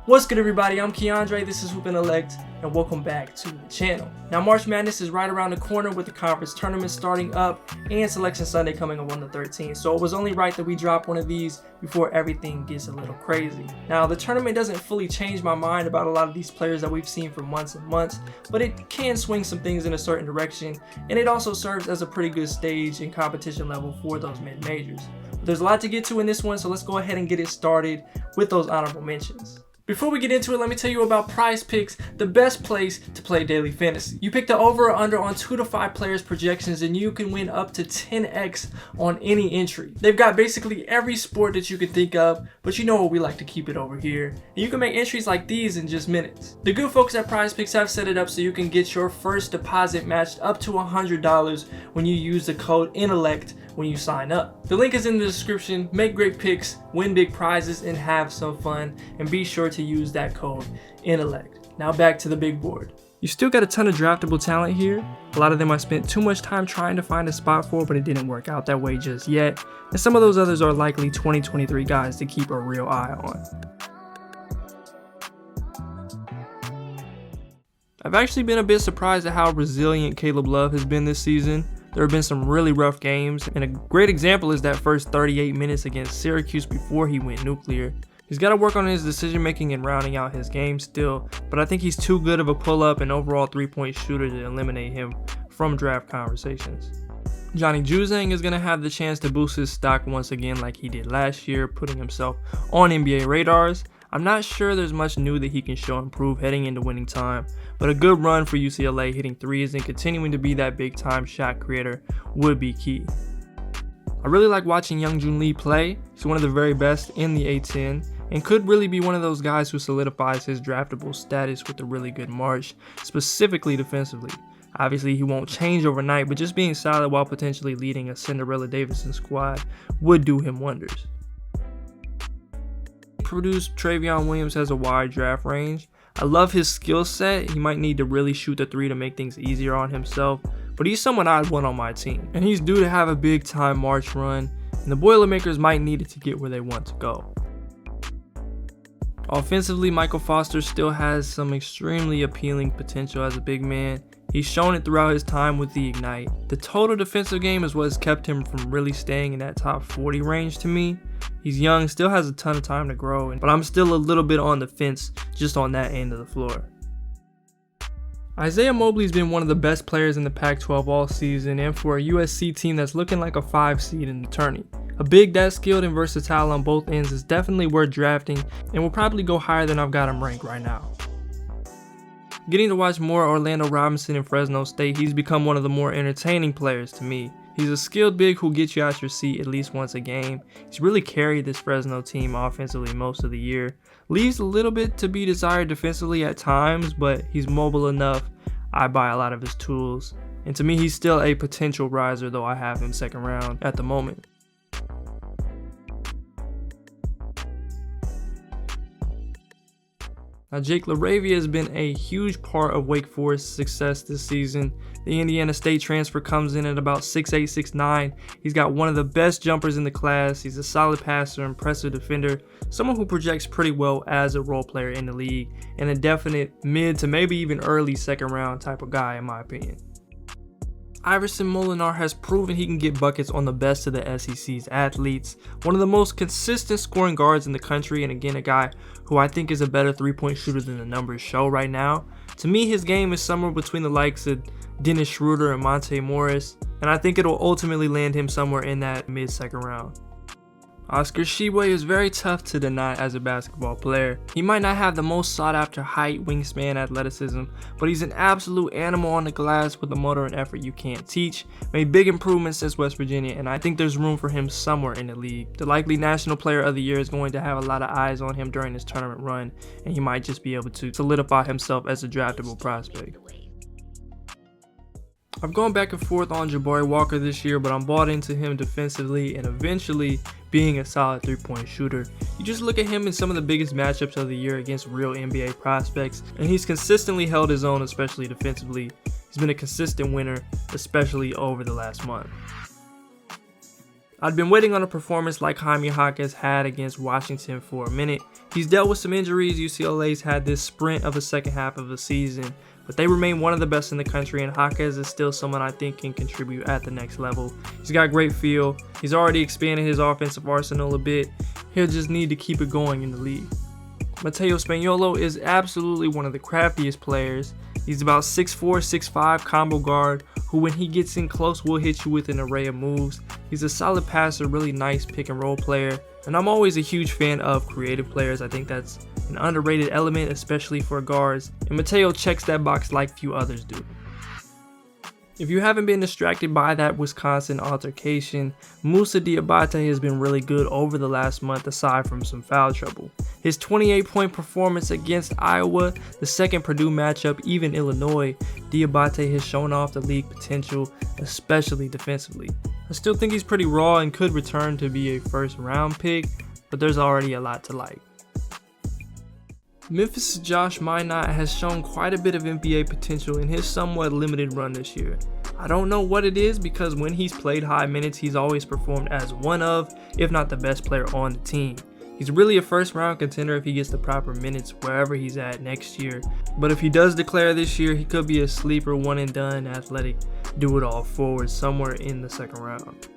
What's good, everybody? I'm Keandre, this is Intellect, and welcome back to the channel. Now, March Madness is right around the corner with the conference tournament starting up and Selection Sunday coming up on the 13th, so it was only right that we drop one of these before everything gets a little crazy. Now, the tournament doesn't fully change my mind about a lot of these players that we've seen for months and months, but it can swing some things in a certain direction, and it also serves as a pretty good stage and competition level for those mid-majors. There's a lot to get to in this one, so let's go ahead and get it started with those honorable mentions. Before we get into it, let me tell you about Prize Picks, the best place to play daily fantasy. You pick the over or under on 2 to 5 players projections and you can win up to 10x on any entry. They've got basically every sport that you can think of, but you know what, we like to keep it over here. And you can make entries like these in just minutes. The good folks at Prize Picks have set it up so you can get your first deposit matched up to $100 when you use the code Intellect when you sign up. The link is in the description. Make great picks, win big prizes, and have some fun, and be sure to use that code Intellect. Now back to the big board. You still got a ton of draftable talent here. A lot of them I spent too much time trying to find a spot for, but it didn't work out that way just yet, and some of those others are likely 2023 guys to keep a real eye on. I've actually been a bit surprised at how resilient Caleb Love has been this season. There have been some really rough games, and a great example is that first 38 minutes against Syracuse before he went nuclear. He's got to work on his decision making and rounding out his game still, but I think he's too good of a pull-up and overall three-point shooter to eliminate him from draft conversations. Johnny Juzang is going to have the chance to boost his stock once again like he did last year, putting himself on NBA radars. I'm not sure there's much new that he can show and prove heading into winning time, but a good run for UCLA hitting threes and continuing to be that big time shot creator would be key. I really like watching Youngjoon Lee play. He's one of the very best in the A10 and could really be one of those guys who solidifies his draftable status with a really good March, specifically defensively. Obviously he won't change overnight, but just being solid while potentially leading a Cinderella Davidson squad would do him wonders. Produced Travion Williams has a wide draft range. I love his skill set. He might need to really shoot the three to make things easier on himself, but he's someone I'd want on my team. And he's due to have a big time March run, and the Boilermakers might need it to get where they want to go. Offensively, Michael Foster still has some extremely appealing potential as a big man. He's shown it throughout his time with the Ignite. The total defensive game is what has kept him from really staying in that top 40 range to me. He's young, still has a ton of time to grow, but I'm still a little bit on the fence just on that end of the floor. Isaiah Mobley's been one of the best players in the Pac-12 all season, and for a USC team that's looking like a 5 seed in the tourney. A big that skilled and versatile on both ends is definitely worth drafting and will probably go higher than I've got him ranked right now. Getting to watch more Orlando Robinson in Fresno State, he's become one of the more entertaining players to me. He's a skilled big who'll get you out your seat at least once a game. He's really carried this Fresno team offensively most of the year. Leaves a little bit to be desired defensively at times, but he's mobile enough. I buy a lot of his tools. And to me, he's still a potential riser, though I have him second round at the moment. Now, Jake LaRavia has been a huge part of Wake Forest's success this season. The Indiana State transfer comes in at about 6'8", 6'9". He's got one of the best jumpers in the class. He's a solid passer, impressive defender, someone who projects pretty well as a role player in the league, and a definite mid to maybe even early second round type of guy in my opinion. Iverson Molinar has proven he can get buckets on the best of the SEC's athletes, one of the most consistent scoring guards in the country, and again a guy who I think is a better three-point shooter than the numbers show right now. To me, his game is somewhere between the likes of Dennis Schroeder and Monte Morris, and I think it'll ultimately land him somewhere in that mid-second round. Oscar Tshiebwe is very tough to deny as a basketball player. He might not have the most sought after height, wingspan, athleticism, but he's an absolute animal on the glass with a motor and effort you can't teach. Made big improvements since West Virginia, and I think there's room for him somewhere in the league. The likely National Player of the Year is going to have a lot of eyes on him during this tournament run, and he might just be able to solidify himself as a draftable prospect. I've gone back and forth on Jabari Walker this year, but I'm bought into him defensively and eventually being a solid three-point shooter. You just look at him in some of the biggest matchups of the year against real NBA prospects, and he's consistently held his own, especially defensively. He's been a consistent winner, especially over the last month. I'd been waiting on a performance like Jaime Jaquez had against Washington for a minute. He's dealt with some injuries. UCLA's had this sprint of a second half of the season, but they remain one of the best in the country, and Jaquez is still someone I think can contribute at the next level. He's got great feel. He's already expanded his offensive arsenal a bit. He'll just need to keep it going in the league. Mateo Spaniolo is absolutely one of the craftiest players. He's about 6'4", 6'5", combo guard who, when he gets in close, will hit you with an array of moves. He's a solid passer, really nice pick and roll player, and I'm always a huge fan of creative players. I think that's an underrated element, especially for guards, and Mateo checks that box like few others do. If you haven't been distracted by that Wisconsin altercation, Moussa Diabate has been really good over the last month aside from some foul trouble. His 28-point performance against Iowa, the second Purdue matchup, even Illinois, Diabate has shown off the league potential, especially defensively. I still think he's pretty raw and could return to be a first round pick, but there's already a lot to like. Memphis' Josh Minot has shown quite a bit of NBA potential in his somewhat limited run this year. I don't know what it is, because when he's played high minutes, he's always performed as one of, if not the best player on the team. He's really a first round contender if he gets the proper minutes wherever he's at next year, but if he does declare this year, he could be a sleeper, one and done, athletic, do it all forward somewhere in the second round.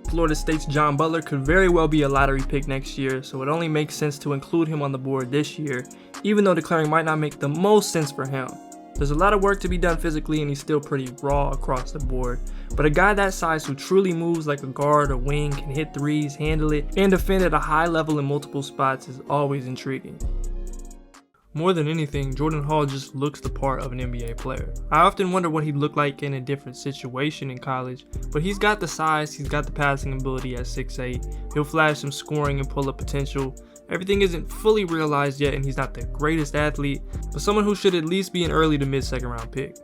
Florida State's John Butler could very well be a lottery pick next year, so it only makes sense to include him on the board this year, even though declaring might not make the most sense for him. There's a lot of work to be done physically, and he's still pretty raw across the board, but a guy that size who truly moves like a guard or wing, can hit threes, handle it, and defend at a high level in multiple spots is always intriguing. More than anything, Jordan Hall just looks the part of an NBA player. I often wonder what he'd look like in a different situation in college, but he's got the size, he's got the passing ability at 6'8", he'll flash some scoring and pull-up potential. Everything isn't fully realized yet, and he's not the greatest athlete, but someone who should at least be an early to mid-second round pick.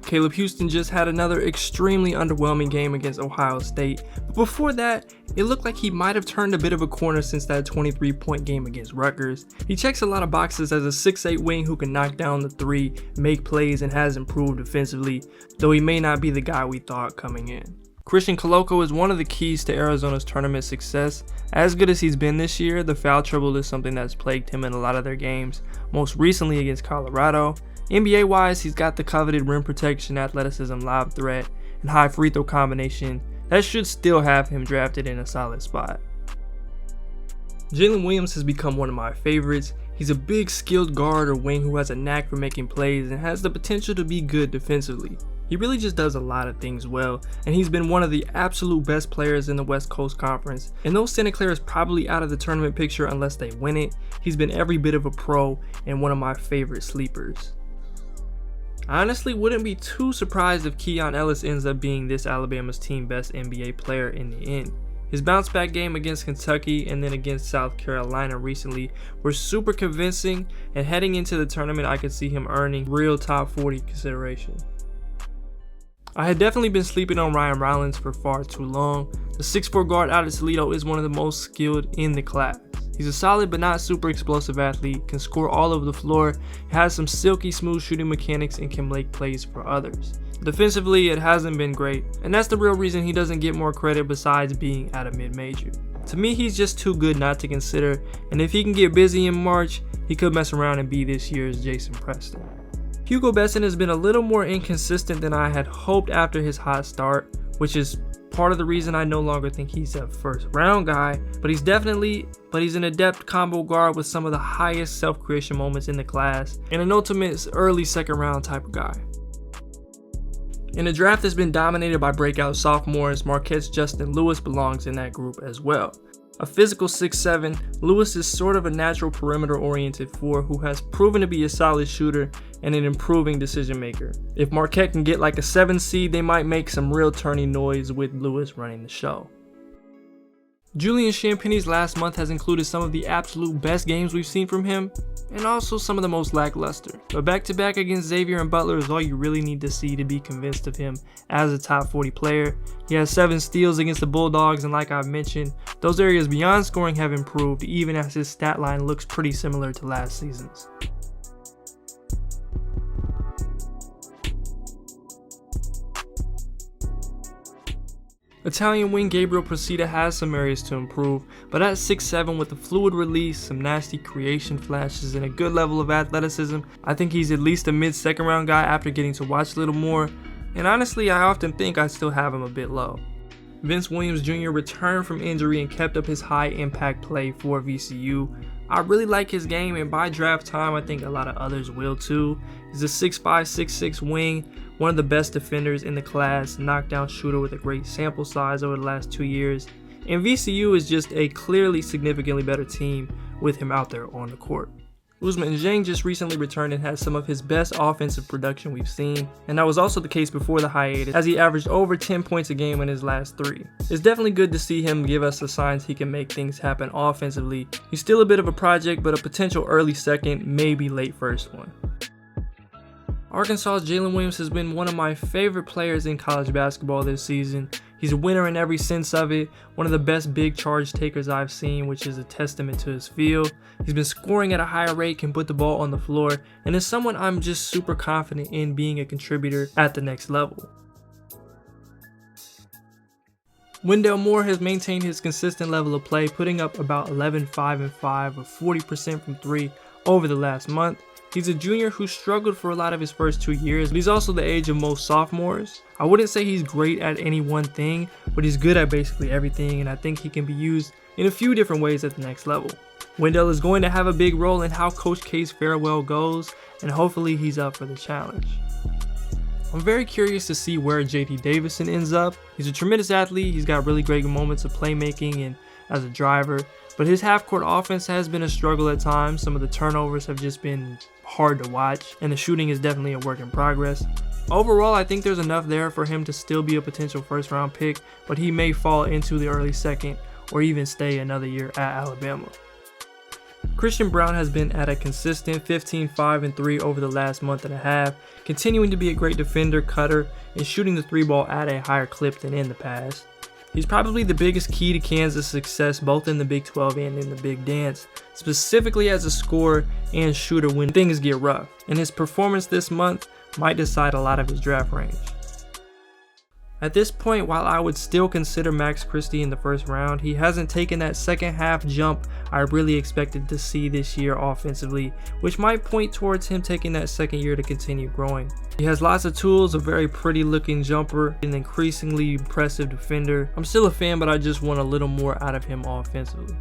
Caleb Houston just had another extremely underwhelming game against Ohio State, but before that, it looked like he might have turned a bit of a corner since that 23-point game against Rutgers. He checks a lot of boxes as a 6'8" wing who can knock down the three, make plays, and has improved defensively, though he may not be the guy we thought coming in. Christian Koloko is one of the keys to Arizona's tournament success. As good as he's been this year, the foul trouble is something that's plagued him in a lot of their games, most recently against Colorado. NBA-wise, he's got the coveted rim protection, athleticism, lob threat, and high free throw combination that should still have him drafted in a solid spot. Jalen Williams has become one of my favorites. He's a big, skilled guard or wing who has a knack for making plays and has the potential to be good defensively. He really just does a lot of things well, and he's been one of the absolute best players in the West Coast Conference. And though Santa Clara is probably out of the tournament picture unless they win it, he's been every bit of a pro and one of my favorite sleepers. I honestly wouldn't be too surprised if Keon Ellis ends up being this Alabama's team best NBA player in the end. His bounce back game against Kentucky and then against South Carolina recently were super convincing, and heading into the tournament I could see him earning real top 40 consideration. I had definitely been sleeping on Ryan Rollins for far too long. The 6'4" guard out of Toledo is one of the most skilled in the class. He's a solid but not super explosive athlete, can score all over the floor, has some silky smooth shooting mechanics, and can make plays for others. Defensively, it hasn't been great, and that's the real reason he doesn't get more credit besides being at a mid-major. To me, he's just too good not to consider, and if he can get busy in March, he could mess around and be this year's Jason Preston. Hugo Besson has been a little more inconsistent than I had hoped after his hot start, which is part of the reason I no longer think he's a first round guy, but he's an adept combo guard with some of the highest self-creation moments in the class, and an ultimate early second round type of guy. In a draft that's been dominated by breakout sophomores, Marquette's Justin Lewis belongs in that group as well. A physical 6'7", Lewis is sort of a natural perimeter-oriented 4 who has proven to be a solid shooter and an improving decision maker. If Marquette can get like a 7 seed, they might make some real turning noise with Lewis running the show. Julian Champagne's last month has included some of the absolute best games we've seen from him, and also some of the most lackluster. But back-to-back against Xavier and Butler is all you really need to see to be convinced of him as a top 40 player. He has 7 steals against the Bulldogs, and like I've mentioned, those areas beyond scoring have improved, even as his stat line looks pretty similar to last season's. Italian wing Gabriel Procida has some areas to improve, but at 6'7" with a fluid release, some nasty creation flashes, and a good level of athleticism, I think he's at least a mid-second round guy after getting to watch a little more, and honestly I often think I still have him a bit low. Vince Williams Jr. returned from injury and kept up his high impact play for VCU. I really like his game, and by draft time I think a lot of others will too. He's a 6'5", 6'6" wing, one of the best defenders in the class, knockdown shooter with a great sample size over the last 2 years, and VCU is just a clearly significantly better team with him out there on the court. Ousmane Dieng just recently returned and had some of his best offensive production we've seen, and that was also the case before the hiatus, as he averaged over 10 points a game in his last 3. It's definitely good to see him give us the signs he can make things happen offensively. He's still a bit of a project, but a potential early second, maybe late first one. Arkansas's Jalen Williams has been one of my favorite players in college basketball this season. He's a winner in every sense of it, one of the best big charge takers I've seen, which is a testament to his feel. He's been scoring at a higher rate, can put the ball on the floor, and is someone I'm just super confident in being a contributor at the next level. Wendell Moore has maintained his consistent level of play, putting up about 11, 5, and 5 or 40% from 3 over the last month. He's a junior who struggled for a lot of his first 2 years, but he's also the age of most sophomores. I wouldn't say he's great at any one thing, but he's good at basically everything, and I think he can be used in a few different ways at the next level. Wendell is going to have a big role in how Coach K's farewell goes, and hopefully he's up for the challenge. I'm very curious to see where JT Davison ends up. He's a tremendous athlete, he's got really great moments of playmaking and as a driver, but his half-court offense has been a struggle at times. Some of the turnovers have just been hard to watch, and the shooting is definitely a work in progress. Overall, I think there's enough there for him to still be a potential first-round pick, but he may fall into the early second or even stay another year at Alabama. Christian Braun has been at a consistent 15, 5, and 3 over the last month and a half, continuing to be a great defender, cutter, and shooting the 3-ball at a higher clip than in the past. He's probably the biggest key to Kansas' success both in the Big 12 and in the Big Dance, specifically as a scorer and shooter when things get rough, and his performance this month might decide a lot of his draft range. At this point, while I would still consider Max Christie in the first round, he hasn't taken that second half jump I really expected to see this year offensively, which might point towards him taking that second year to continue growing. He has lots of tools, a very pretty looking jumper, an increasingly impressive defender. I'm still a fan, but I just want a little more out of him offensively.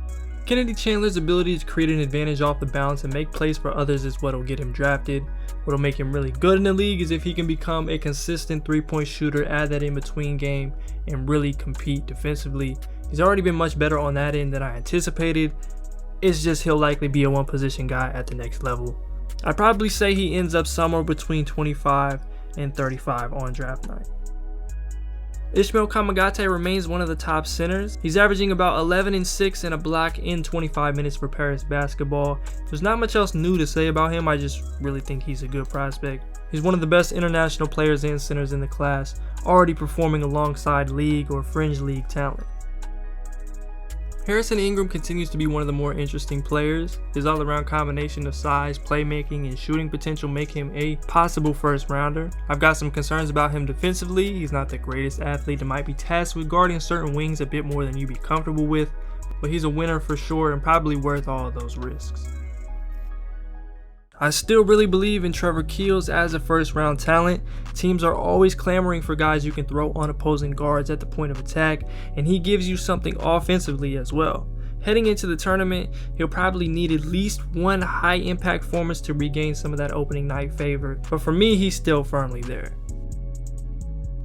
Kennedy Chandler's ability to create an advantage off the bounce and make plays for others is what'll get him drafted. What'll make him really good in the league is if he can become a consistent 3-point shooter, add that in between game, and really compete defensively. He's already been much better on that end than I anticipated. It's just he'll likely be a one-position guy at the next level. I'd probably say he ends up somewhere between 25 and 35 on draft night. Ishmael Kamagate remains one of the top centers. He's averaging about 11 and 6 and a block in 25 minutes for Paris basketball. There's not much else new to say about him, I just really think he's a good prospect. He's one of the best international players and centers in the class, already performing alongside league or fringe league talent. Harrison Ingram continues to be one of the more interesting players. His all-around combination of size, playmaking, and shooting potential make him a possible first rounder. I've got some concerns about him defensively. He's not the greatest athlete and might be tasked with guarding certain wings a bit more than you'd be comfortable with, but he's a winner for sure and probably worth all of those risks. I still really believe in Trevor Keels as a first round talent. Teams are always clamoring for guys you can throw on opposing guards at the point of attack, and he gives you something offensively as well. Heading into the tournament, he'll probably need at least one high impact performance to regain some of that opening night favor, but for me, he's still firmly there.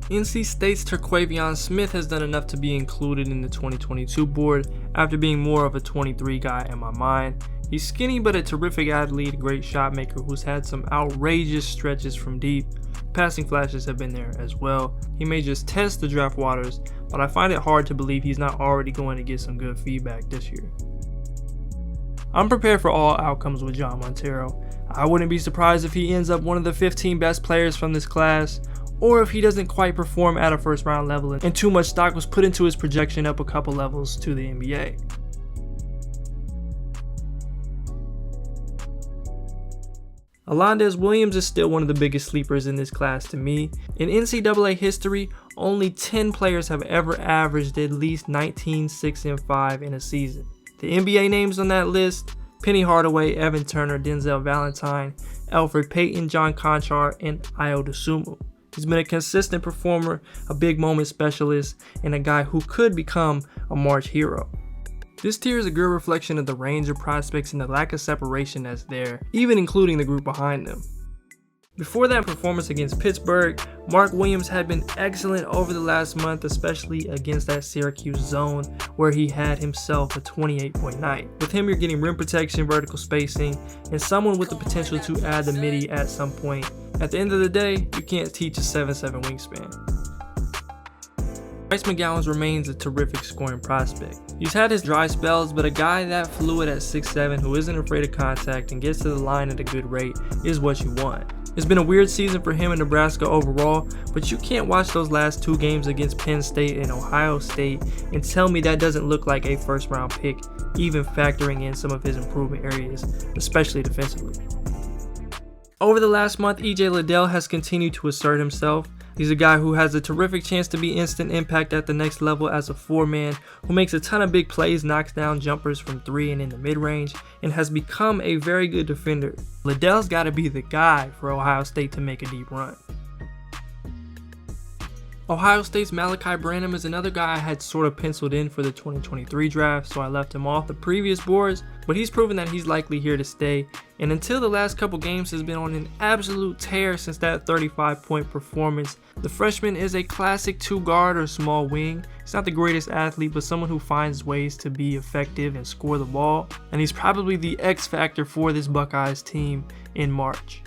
NC State's Terquavion Smith has done enough to be included in the 2022 board after being more of a 23 guy in my mind. He's skinny but a terrific athlete, a great shot maker who's had some outrageous stretches from deep. Passing flashes have been there as well. He may just test the draft waters, but I find it hard to believe he's not already going to get some good feedback this year. I'm prepared for all outcomes with John Montero. I wouldn't be surprised if he ends up one of the 15 best players from this class, or if he doesn't quite perform at a first round level and too much stock was put into his projection up a couple levels to the NBA. Alondes Williams is still one of the biggest sleepers in this class to me. In NCAA history, only 10 players have ever averaged at least 19, 6, and 5 in a season. The NBA names on that list: Penny Hardaway, Evan Turner, Denzel Valentine, Elfrid Payton, John Conchar, and Ayo Dosunmu. He's been a consistent performer, a big moment specialist, and a guy who could become a March hero. This tier is a good reflection of the range of prospects and the lack of separation that's there, even including the group behind them. Before that performance against Pittsburgh, Mark Williams had been excellent over the last month, especially against that Syracuse zone where he had himself a 28-point night. With him, you're getting rim protection, vertical spacing, and someone with the potential to add the midi at some point. At the end of the day, you can't teach a 7'7" wingspan. Bryce McGowens remains a terrific scoring prospect. He's had his dry spells, but a guy that fluid at 6'7" who isn't afraid of contact and gets to the line at a good rate is what you want. It's been a weird season for him in Nebraska overall, but you can't watch those last 2 games against Penn State and Ohio State and tell me that doesn't look like a first-round pick, even factoring in some of his improvement areas, especially defensively. Over the last month, EJ Liddell has continued to assert himself. He's a guy who has a terrific chance to be instant impact at the next level as a 4-man, who makes a ton of big plays, knocks down jumpers from 3 and in the mid-range, and has become a very good defender. Liddell's got to be the guy for Ohio State to make a deep run. Ohio State's Malachi Branham is another guy I had sort of penciled in for the 2023 draft, so I left him off the previous boards, but he's proven that he's likely here to stay, and until the last couple games has been on an absolute tear since that 35-point performance. The freshman is a classic 2-guard or small wing. He's not the greatest athlete, but someone who finds ways to be effective and score the ball, and he's probably the X factor for this Buckeyes team in March.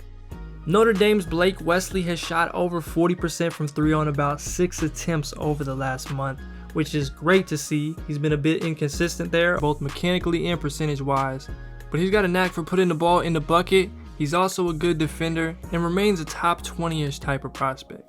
Notre Dame's Blake Wesley has shot over 40% from 3 on about 6 attempts over the last month, which is great to see. He's been a bit inconsistent there, both mechanically and percentage-wise, but he's got a knack for putting the ball in the bucket. He's also a good defender and remains a top 20-ish type of prospect.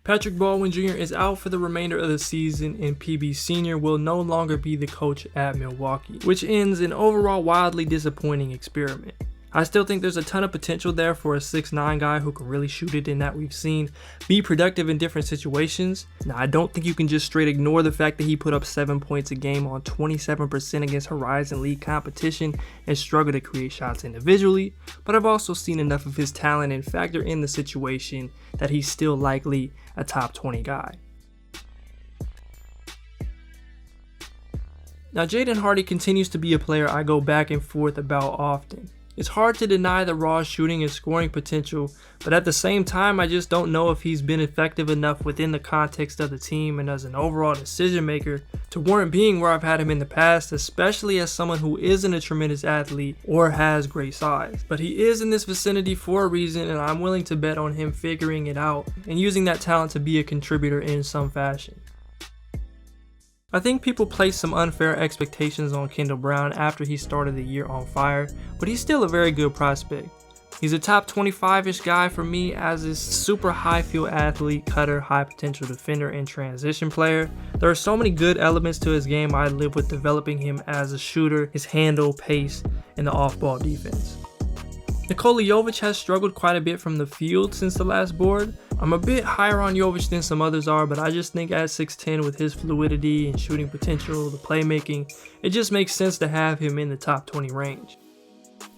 Patrick Baldwin Jr. is out for the remainder of the season, and PB Sr. will no longer be the coach at Milwaukee, which ends an overall wildly disappointing experiment. I still think there's a ton of potential there for a 6'9" guy who can really shoot it and that we've seen be productive in different situations. Now, I don't think you can just straight ignore the fact that he put up 7 points a game on 27% against Horizon League competition and struggled to create shots individually, but I've also seen enough of his talent and factor in the situation that he's still likely a top 20 guy. Now, Jaden Hardy continues to be a player I go back and forth about often. It's hard to deny the raw shooting and scoring potential, but at the same time, I just don't know if he's been effective enough within the context of the team and as an overall decision maker to warrant being where I've had him in the past, especially as someone who isn't a tremendous athlete or has great size. But he is in this vicinity for a reason, and I'm willing to bet on him figuring it out and using that talent to be a contributor in some fashion. I think people placed some unfair expectations on Kendall Brown after he started the year on fire, but he's still a very good prospect. He's a top 25-ish guy for me as this super high field athlete, cutter, high potential defender, and transition player. There are so many good elements to his game. I live with developing him as a shooter, his handle, pace, and the off-ball defense. Nikola Jovic has struggled quite a bit from the field since the last board. I'm a bit higher on Jovic than some others are, but I just think at 6'10" with his fluidity and shooting potential, the playmaking, it just makes sense to have him in the top 20 range.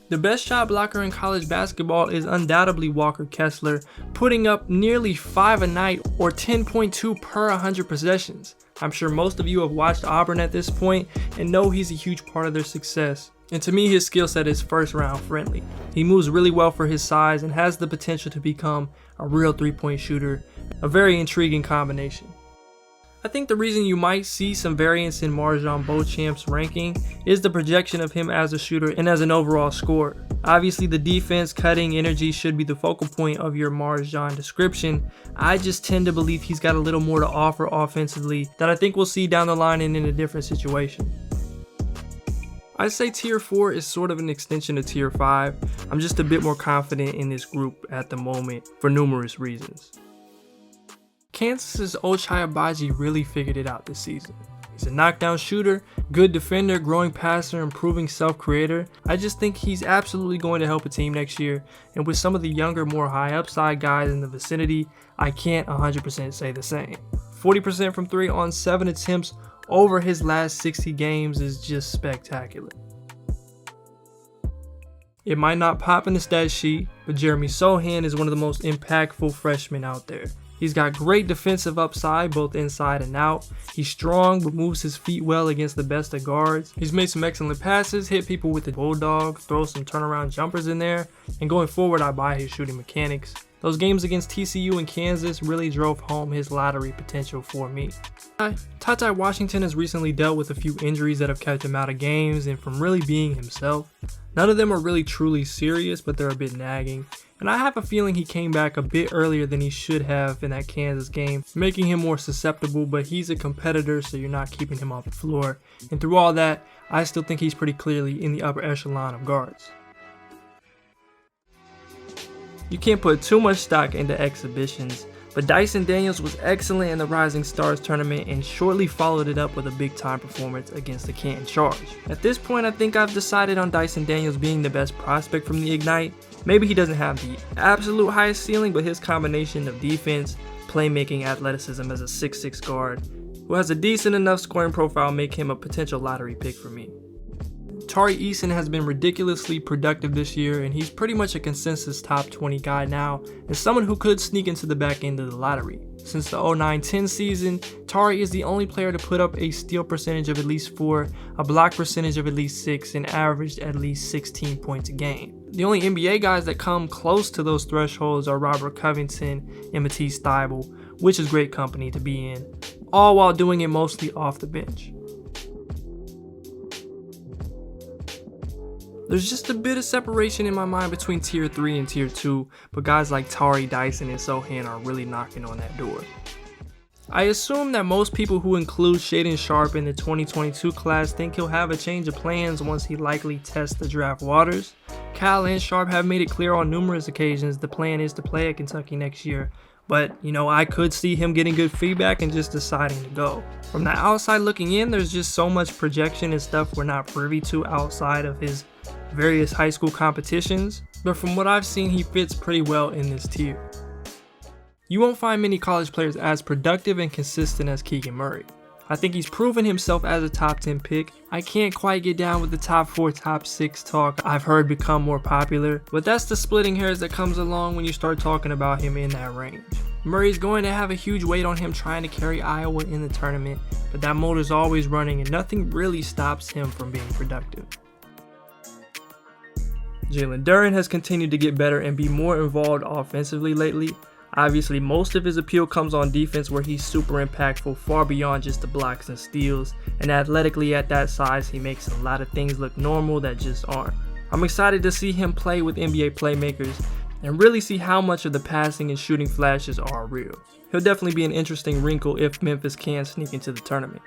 The best shot blocker in college basketball is undoubtedly Walker Kessler, putting up nearly 5 a night or 10.2 per 100 possessions. I'm sure most of you have watched Auburn at this point and know he's a huge part of their success. And to me, his skill set is first round friendly. He moves really well for his size and has the potential to become a real 3-point shooter, a very intriguing combination. I think the reason you might see some variance in Marjon Beauchamp's ranking is the projection of him as a shooter and as an overall scorer. Obviously, the defense, cutting, energy should be the focal point of your Marjon description. I just tend to believe he's got a little more to offer offensively that I think we'll see down the line and in a different situation. I'd say Tier 4 is sort of an extension of Tier 5. I'm just a bit more confident in this group at the moment for numerous reasons. Kansas's Ochai Agbaji really figured it out this season. He's a knockdown shooter, good defender, growing passer, improving self-creator. I just think he's absolutely going to help a team next year, and with some of the younger, more high upside guys in the vicinity, I can't 100% say the same. 40% from 3 on 7 attempts over his last 60 games is just spectacular. It might not pop in the stat sheet, but Jeremy Sochan is one of the most impactful freshmen out there. He's got great defensive upside both inside and out. He's strong but moves his feet well against the best of guards. He's made some excellent passes, hit people with the bulldog, throw some turnaround jumpers in there, and going forward I buy his shooting mechanics. Those games against TCU and Kansas really drove home his lottery potential for me. Ty Washington has recently dealt with a few injuries that have kept him out of games and from really being himself. None of them are really truly serious, but they're a bit nagging. And I have a feeling he came back a bit earlier than he should have in that Kansas game, making him more susceptible, but he's a competitor, so you're not keeping him off the floor. And through all that, I still think he's pretty clearly in the upper echelon of guards. You can't put too much stock into exhibitions, but Dyson Daniels was excellent in the Rising Stars tournament and shortly followed it up with a big time performance against the Canton Charge. At this point, I think I've decided on Dyson Daniels being the best prospect from the Ignite. Maybe he doesn't have the absolute highest ceiling, but his combination of defense, playmaking, athleticism as a 6'6" guard who has a decent enough scoring profile make him a potential lottery pick for me. Tari Eason has been ridiculously productive this year, and he's pretty much a consensus top 20 guy now, and someone who could sneak into the back end of the lottery. Since the 09-10 season, Tari is the only player to put up a steal percentage of at least 4, a block percentage of at least 6, and averaged at least 16 points a game. The only NBA guys that come close to those thresholds are Robert Covington and Matisse Thybulle, which is great company to be in, all while doing it mostly off the bench. There's just a bit of separation in my mind between tier 3 and tier 2, but guys like Tari, Dyson, and Sochan are really knocking on that door. I assume that most people who include Shaedon Sharpe in the 2022 class think he'll have a change of plans once he likely tests the draft waters. Cal and Sharpe have made it clear on numerous occasions the plan is to play at Kentucky next year, but I could see him getting good feedback and just deciding to go. From the outside looking in, there's just so much projection and stuff we're not privy to outside of his various high school competitions, but from what I've seen, he fits pretty well in this tier. You won't find many college players as productive and consistent as Keegan Murray. I think he's proven himself as a top 10 pick. I can't quite get down with the top 4, top 6 talk I've heard become more popular, but that's the splitting hairs that comes along when you start talking about him in that range. Murray's going to have a huge weight on him trying to carry Iowa in the tournament, but that motor's always running and nothing really stops him from being productive. Jalen Duren has continued to get better and be more involved offensively lately. Obviously, most of his appeal comes on defense where he's super impactful far beyond just the blocks and steals, and athletically at that size he makes a lot of things look normal that just aren't. I'm excited to see him play with NBA playmakers and really see how much of the passing and shooting flashes are real. He'll definitely be an interesting wrinkle if Memphis can sneak into the tournament.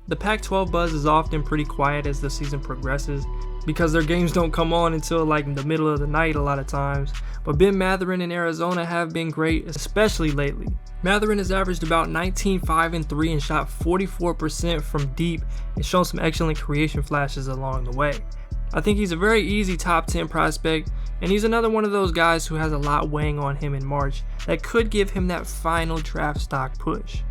The Pac-12 buzz is often pretty quiet as the season progresses because their games don't come on until like the middle of the night a lot of times, but Ben Mathurin and Arizona have been great, especially lately. Mathurin has averaged about 19, 5, and 3 and shot 44% from deep and shown some excellent creation flashes along the way. I think he's a very easy top 10 prospect, and he's another one of those guys who has a lot weighing on him in March that could give him that final draft stock push.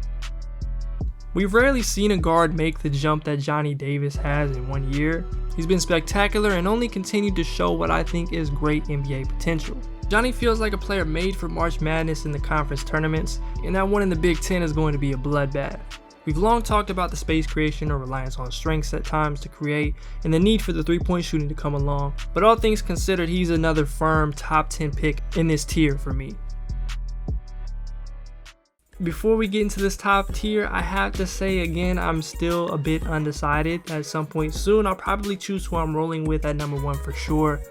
We've rarely seen a guard make the jump that Johnny Davis has in 1 year. He's been spectacular and only continued to show what I think is great NBA potential. Johnny feels like a player made for March Madness in the conference tournaments, and that one in the Big Ten is going to be a bloodbath. We've long talked about the space creation or reliance on strengths at times to create, and the need for the three-point shooting to come along, but all things considered, he's another firm top 10 pick in this tier for me. Before we get into this top tier, I have to say again, I'm still a bit undecided. At some point soon, I'll probably choose who I'm rolling with at number 1 for sure.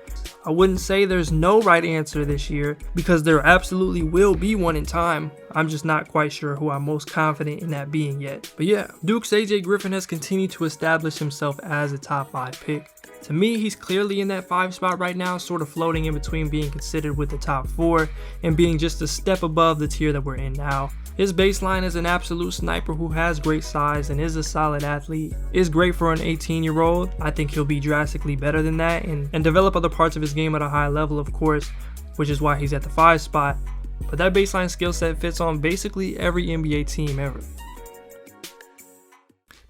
I wouldn't say there's no right answer this year, because there absolutely will be one in time. I'm just not quite sure who I'm most confident in that being yet. But yeah, Duke's AJ Griffin has continued to establish himself as a top 5 pick. To me, he's clearly in that 5 spot right now, sort of floating in between being considered with the top 4 and being just a step above the tier that we're in now. His baseline is an absolute sniper who has great size and is a solid athlete. Is great for an 18-year-old. I think he'll be drastically better than that and develop other parts of his game at a high level, of course, which is why he's at the 5 spot. But that baseline skill set fits on basically every NBA team ever.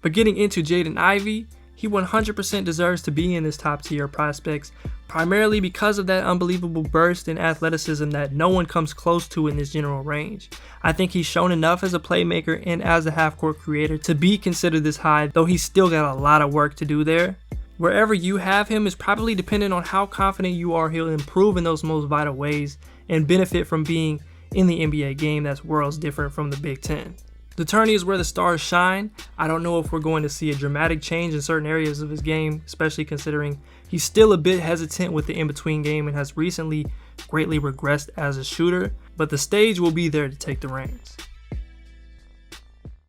But getting into Jaden Ivey, he 100% deserves to be in this top tier prospects, primarily because of that unbelievable burst and athleticism that no one comes close to in this general range. I think he's shown enough as a playmaker and as a half-court creator to be considered this high, though he's still got a lot of work to do there. Wherever you have him is probably dependent on how confident you are he'll improve in those most vital ways and benefit from being in the NBA game that's worlds different from the Big Ten. The tourney is where the stars shine. I don't know if we're going to see a dramatic change in certain areas of his game, especially considering he's still a bit hesitant with the in-between game and has recently greatly regressed as a shooter, but the stage will be there to take the reins.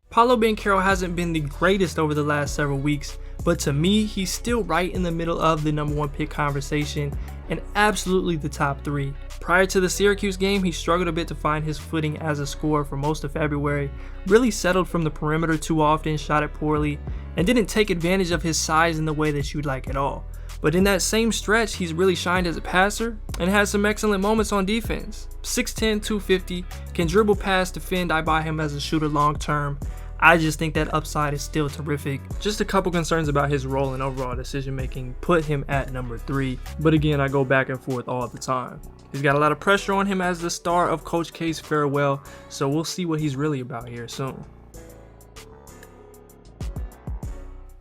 Paolo Banchero hasn't been the greatest over the last several weeks, but to me, he's still right in the middle of the number 1 pick conversation and absolutely the top 3. Prior to the Syracuse game, he struggled a bit to find his footing as a scorer for most of February, really settled from the perimeter too often, shot it poorly, and didn't take advantage of his size in the way that you'd like at all. But in that same stretch, he's really shined as a passer and has some excellent moments on defense. 6'10", 250, can dribble, pass, defend. I buy him as a shooter long term. I just think that upside is still terrific. Just a couple concerns about his role and overall decision making put him at number 3. But again, I go back and forth all the time. He's got a lot of pressure on him as the star of Coach K's farewell, so we'll see what he's really about here soon.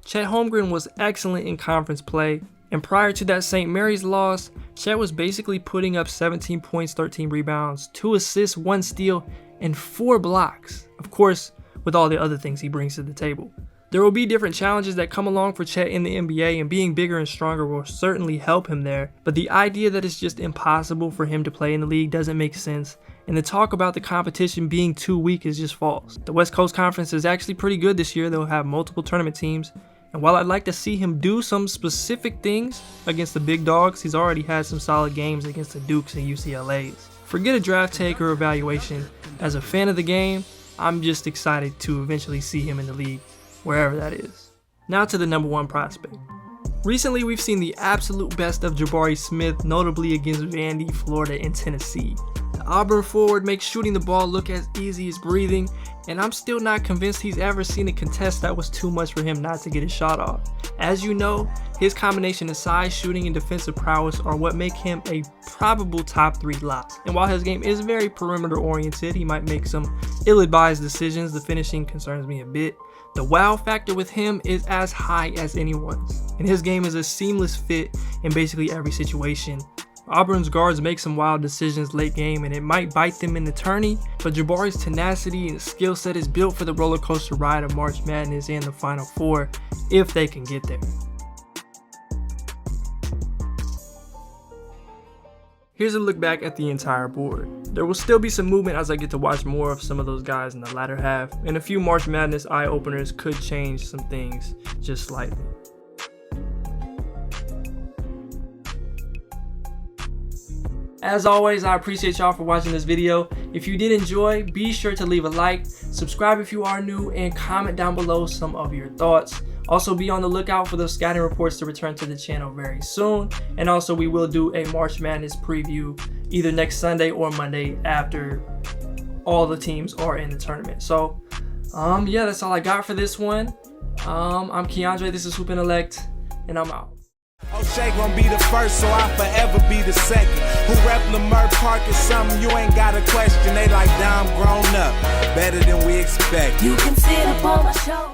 Chet Holmgren was excellent in conference play, and prior to that St. Mary's loss, Chet was basically putting up 17 points, 13 rebounds, 2 assists, 1 steal, and 4 blocks. Of course, with all the other things he brings to the table. There will be different challenges that come along for Chet in the NBA, and being bigger and stronger will certainly help him there, but the idea that it's just impossible for him to play in the league doesn't make sense, and the talk about the competition being too weak is just false. The West Coast Conference is actually pretty good this year. They'll have multiple tournament teams, and while I'd like to see him do some specific things against the big dogs, he's already had some solid games against the Dukes and UCLAs. Forget a draft take or evaluation. As a fan of the game, I'm just excited to eventually see him in the league, wherever that is. Now to the number 1 prospect. Recently, we've seen the absolute best of Jabari Smith, notably against Vandy, Florida, and Tennessee. The Auburn forward makes shooting the ball look as easy as breathing, and I'm still not convinced he's ever seen a contest that was too much for him not to get his shot off. As you know, his combination of size, shooting, and defensive prowess are what make him a probable top 3 lock. And while his game is very perimeter oriented, he might make some ill-advised decisions. The finishing concerns me a bit. The wow factor with him is as high as anyone's, and his game is a seamless fit in basically every situation. Auburn's guards make some wild decisions late game, and it might bite them in the tourney, but Jabari's tenacity and skill set is built for the roller coaster ride of March Madness and the Final Four, if they can get there. Here's a look back at the entire board. There will still be some movement as I get to watch more of some of those guys in the latter half, and a few March Madness eye-openers could change some things just slightly. As always, I appreciate y'all for watching this video. If you did enjoy, be sure to leave a like, subscribe if you are new, and comment down below some of your thoughts. Also, be on the lookout for those scouting reports to return to the channel very soon. And also, we will do a March Madness preview either next Sunday or Monday after all the teams are in the tournament. So, yeah, that's all I got for this one. I'm Keandre, this is Intellect, and I'm out. O'Shea gon' be the first, so I'll forever be the second. Who rep Lamar Park is something you ain't got a question. They like, damn, grown up, better than we expect. You can sit up on my show.